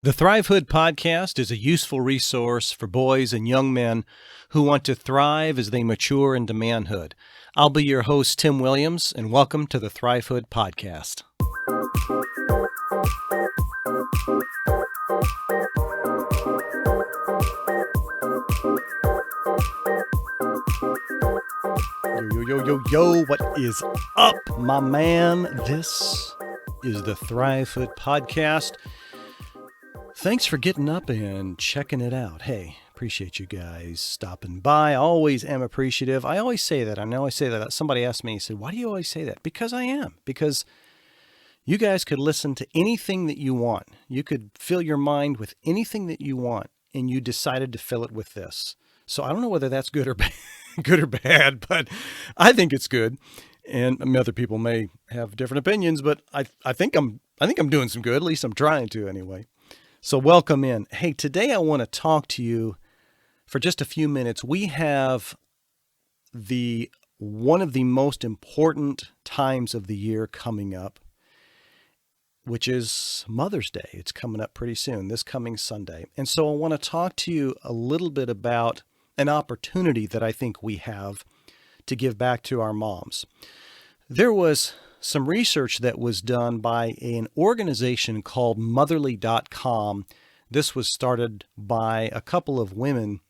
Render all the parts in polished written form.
The Thrive Hood podcast is a useful resource for boys and young men who want to thrive as they mature into manhood. I'll be your host, Tim Williams, and welcome to the Thrive Hood podcast. Yo, what is up, my man? This is the Thrive Hood podcast. Thanks for getting up and checking it out. Hey, appreciate you guys stopping by. I always am appreciative. I always say that. I know I say that. Somebody asked me, he said, why do you always say that? Because I am. Because you guys could listen to anything that you want. You could fill your mind with anything that you want, and you decided to fill it with this. So I don't know whether that's good or bad, but I think it's good. And other people may have different opinions, but I think I'm doing some good. At least I'm trying to anyway. So welcome in. Hey, today I want to talk to you for just a few minutes. We have one of the most important times of the year coming up, which is Mother's Day. It's coming up pretty soon, this coming Sunday. And so I want to talk to you a little bit about an opportunity that I think we have to give back to our moms. There was some research that was done by an organization called motherly.com. This was started by a couple of women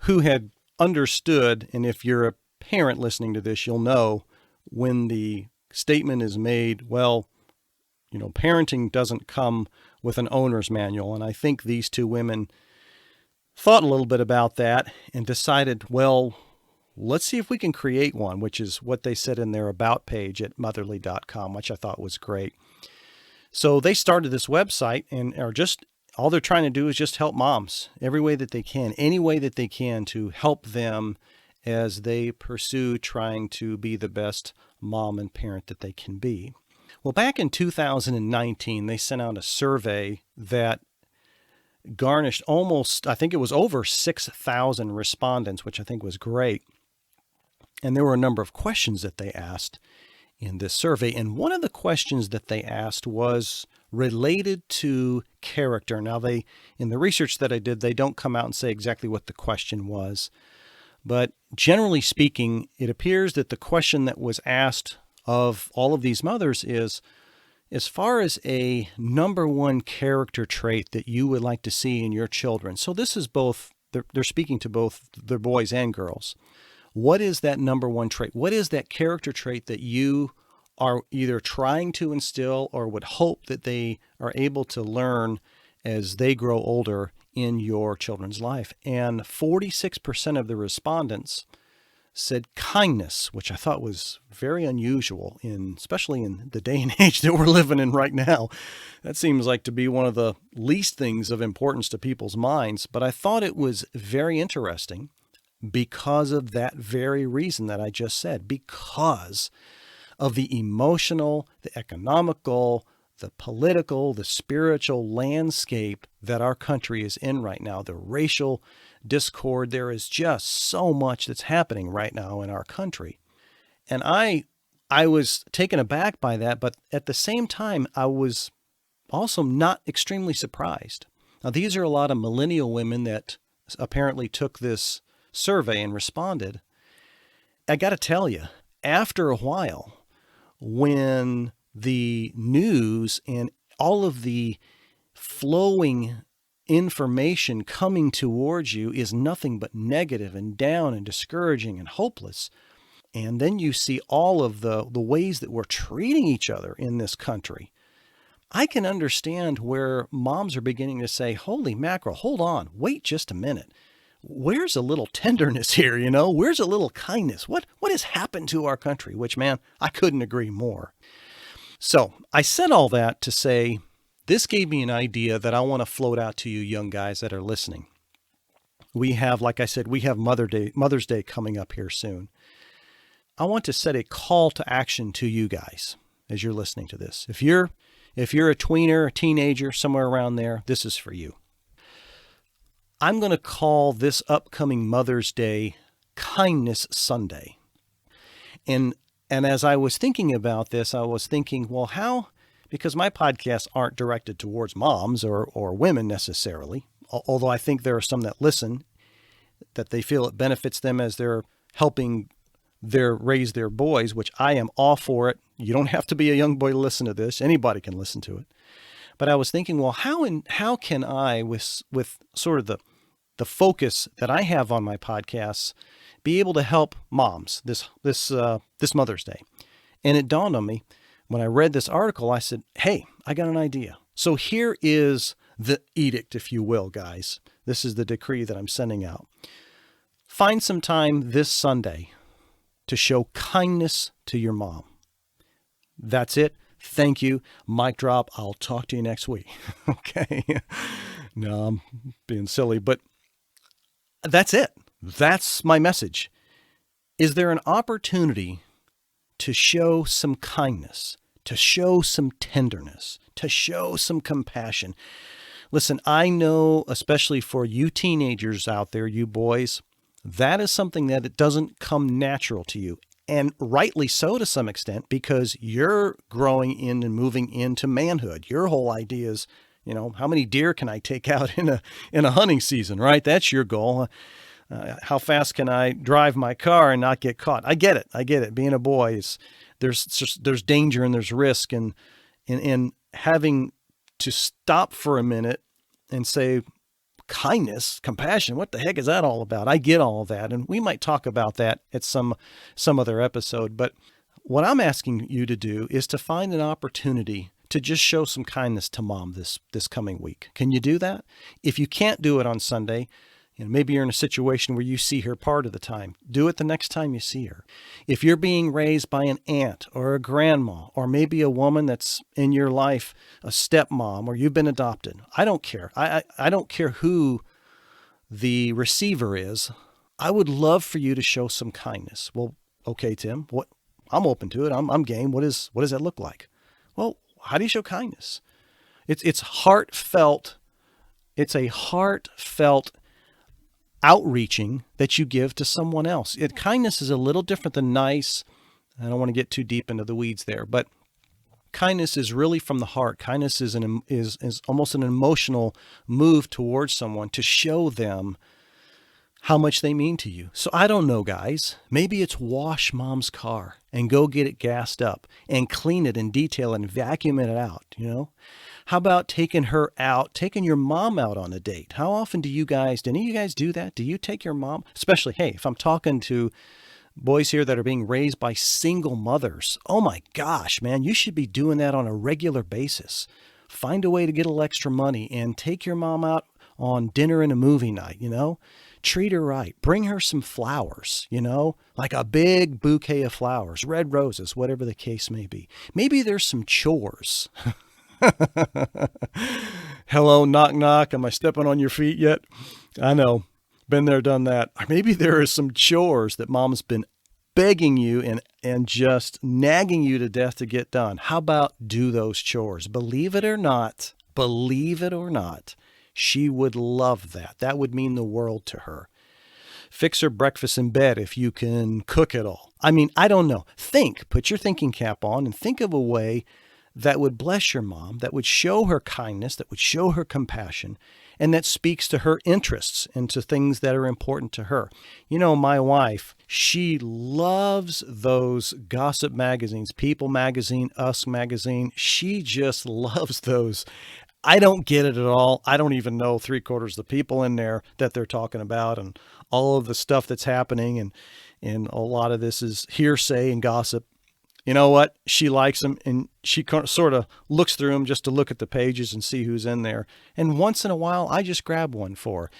who had understood, and if you're a parent listening to this, you'll know when the statement is made, well, you know, parenting doesn't come with an owner's manual. And I think these two women thought a little bit about that and decided, well, let's see if we can create one, which is what they said in their about page at motherly.com, which I thought was great. So they started this website and are just, all they're trying to do is just help moms every way that they can, any way that they can to help them as they pursue trying to be the best mom and parent that they can be. Well, back in 2019, they sent out a survey that garnished almost, I think it was over 6,000 respondents, which I think was great. And there were a number of questions that they asked in this survey. And one of the questions that they asked was related to character. Now, in the research that I did, they don't come out and say exactly what the question was. But generally speaking, it appears that the question that was asked of all of these mothers is, as far as a number one character trait that you would like to see in your children. So this is both, they're speaking to both their boys and girls. What is that number one trait? What is that character trait that you are either trying to instill or would hope that they are able to learn as they grow older in your children's life? And 46% of the respondents said kindness, which I thought was very unusual, especially in the day and age that we're living in right now. That seems like to be one of the least things of importance to people's minds. But I thought it was very interesting because of that very reason that I just said, because of the emotional, the economical, the political, the spiritual landscape that our country is in right now, the racial discord. There is just so much that's happening right now in our country. And I was taken aback by that, but at the same time, I was also not extremely surprised. Now, these are a lot of millennial women that apparently took this survey and responded. I got to tell you, after a while, when the news and all of the flowing information coming towards you is nothing but negative and down and discouraging and hopeless, and then you see all of the ways that we're treating each other in this country, I can understand where moms are beginning to say, holy mackerel, hold on, wait just a minute. Where's a little tenderness here, you know? Where's a little kindness? What has happened to our country? Which, man, I couldn't agree more. So I said all that to say, this gave me an idea that I want to float out to you young guys that are listening. We have, like I said, we have Mother's Day coming up here soon. I want to set a call to action to you guys as you're listening to this. If you're a tweener, a teenager, somewhere around there, this is for you. I'm going to call this upcoming Mother's Day Kindness Sunday. And as I was thinking about this, I was thinking, well, how because my podcasts aren't directed towards moms or women necessarily, although I think there are some that listen, that they feel it benefits them as they're helping raise their boys, which I am all for it. You don't have to be a young boy to listen to this. Anybody can listen to it. But I was thinking, well, how can I, with sort of the focus that I have on my podcasts, be able to help moms this Mother's Day? And it dawned on me when I read this article. I said, hey, I got an idea. So here is the edict, if you will, guys. This is the decree that I'm sending out. Find some time this Sunday to show kindness to your mom. That's it. Thank you. Mic drop. I'll talk to you next week. Okay. No, I'm being silly, but that's it. That's my message. Is there an opportunity to show some kindness, to show some tenderness, to show some compassion? Listen, I know, especially for you teenagers out there, you boys, that is something that it doesn't come natural to you. And rightly so to some extent, because you're growing in and moving into manhood. Your whole idea is, how many deer can I take out in a hunting season, right? That's your goal. How fast can I drive my car and not get caught? I get it. Being a boy there's danger and there's risk, and having to stop for a minute and say, kindness, compassion, what the heck is that all about? I get all of that. And we might talk about that at some other episode. But what I'm asking you to do is to find an opportunity to just show some kindness to mom this coming week. Can you do that? If you can't do it on Sunday, maybe you're in a situation where you see her part of the time. Do it the next time you see her. If you're being raised by an aunt or a grandma, or maybe a woman that's in your life, a stepmom, or you've been adopted, I don't care. I don't care who the receiver is. I would love for you to show some kindness. Well, okay, Tim, I'm open to it. I'm game. What does that look like? Well, how do you show kindness? It's heartfelt. It's a heartfelt outreaching that you give to someone else. Kindness is a little different than nice. I don't want to get too deep into the weeds there, but kindness is really from the heart. Kindness is almost an emotional move towards someone to show them how much they mean to you. So I don't know, guys. Maybe it's wash mom's car and go get it gassed up and clean it in detail and vacuum it out, How about taking your mom out on a date? How often do any of you guys do that? Do you take your mom? Especially, hey, if I'm talking to boys here that are being raised by single mothers, oh my gosh, man, you should be doing that on a regular basis. Find a way to get a little extra money and take your mom out on dinner and a movie night, Treat her right. Bring her some flowers, like a big bouquet of flowers, red roses, whatever the case may be. Maybe there's some chores. Hello, knock, knock. Am I stepping on your feet yet? I know. Been there, done that. Or maybe there is some chores that mom's been begging you and just nagging you to death to get done. How about do those chores? Believe it or not, she would love that. That would mean the world to her. Fix her breakfast in bed if you can cook it all. I mean, I don't know. Put your thinking cap on and think of a way that would bless your mom, that would show her kindness, that would show her compassion, and that speaks to her interests and to things that are important to her. My wife, she loves those gossip magazines, People Magazine, Us Magazine. She just loves those. I don't get it at all. I don't even know 3/4 of the people in there that they're talking about and all of the stuff that's happening. And a lot of this is hearsay and gossip. You know what? She likes them, and she sort of looks through them just to look at the pages and see who's in there. And once in a while, I just grab one for her.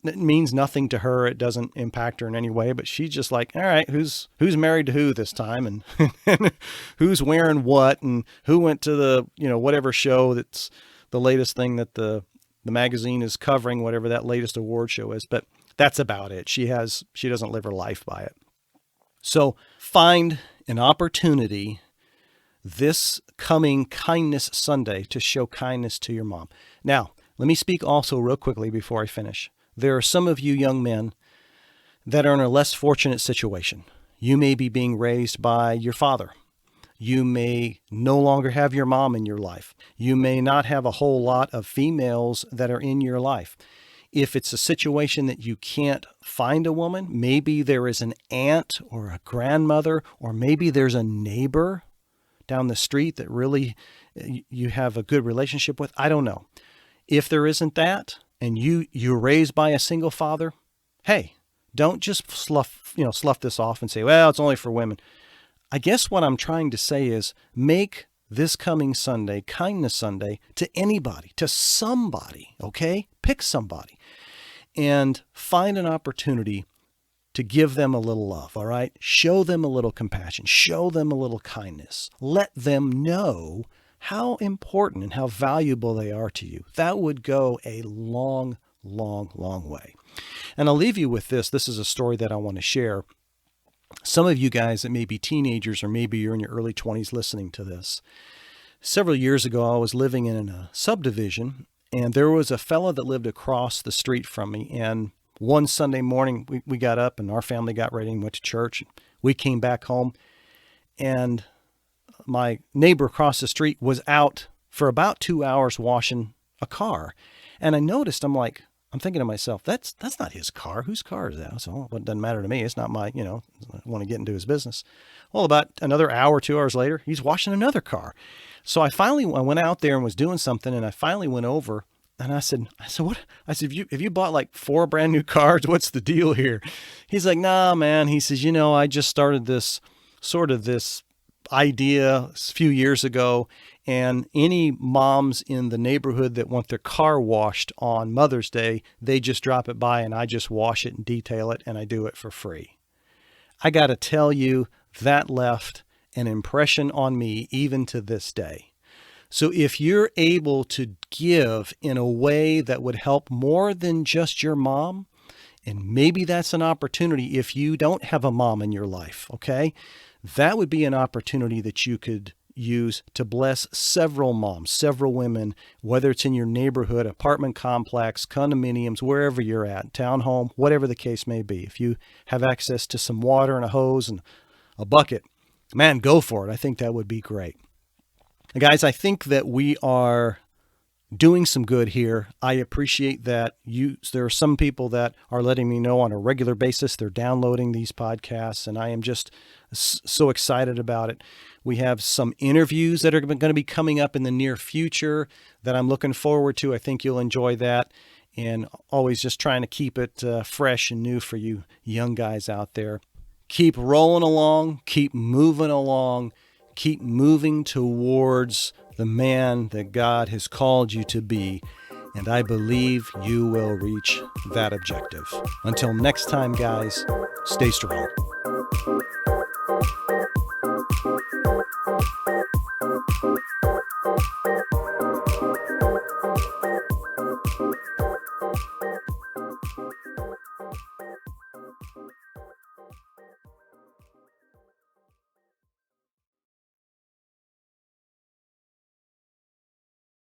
It means nothing to her. It doesn't impact her in any way, but she's just like, all right, who's married to who this time, and who's wearing what, and who went to the, whatever show that's the latest thing that the magazine is covering, whatever that latest award show is. But that's about it. She doesn't live her life by it. So find an opportunity this coming Kindness Sunday to show kindness to your mom. Now, let me speak also real quickly before I finish. There are some of you young men that are in a less fortunate situation. You may be being raised by your father. You may no longer have your mom in your life. You may not have a whole lot of females that are in your life. If it's a situation that you can't find a woman, maybe there is an aunt or a grandmother, or maybe there's a neighbor down the street that really you have a good relationship with. I don't know. If there isn't that, and you're raised by a single father, hey, don't just slough this off and say, well, it's only for women. I guess what I'm trying to say is make this coming Sunday, Kindness Sunday, to anybody, to somebody, okay? Pick somebody and find an opportunity to give them a little love, all right? Show them a little compassion. Show them a little kindness. Let them know how important and how valuable they are to you. That would go a long, long, long way. And I'll leave you with this. This is a story that I want to share. Some of you guys that may be teenagers, or maybe you're in your early 20s listening to this. Several years ago, I was living in a subdivision, and there was a fella that lived across the street from me. And one Sunday morning, we got up and our family got ready and went to church. We came back home, and my neighbor across the street was out for about 2 hours washing a car. And I noticed, I'm thinking to myself, that's not his car. Whose car is that? So it doesn't matter to me. It's not my, I want to get into his business. Well, about another hour, 2 hours later, he's washing another car. So I went out there and was doing something, and I finally went over and I said, what? I said, have you bought like 4 brand new cars? What's the deal here? He's like, nah, man. He says, I just started this idea a few years ago, and any moms in the neighborhood that want their car washed on Mother's Day, they just drop it by and I just wash it and detail it, and I do it for free. I got to tell you, that left an impression on me even to this day. So if you're able to give in a way that would help more than just your mom, and maybe that's an opportunity if you don't have a mom in your life, okay? That would be an opportunity that you could use to bless several moms, several women, whether it's in your neighborhood, apartment complex, condominiums, wherever you're at, townhome, whatever the case may be. If you have access to some water and a hose and a bucket, man, go for it. I think that would be great. Guys, I think that we are doing some good here. I appreciate that there are some people that are letting me know on a regular basis they're downloading these podcasts, and I am just so excited about it. We have some interviews that are going to be coming up in the near future that I'm looking forward to. I think you'll enjoy that, and always just trying to keep it fresh and new for you young guys out there. Keep rolling along, keep moving along, keep moving towards the man that God has called you to be, and I believe you will reach that objective. Until next time, guys, stay strong.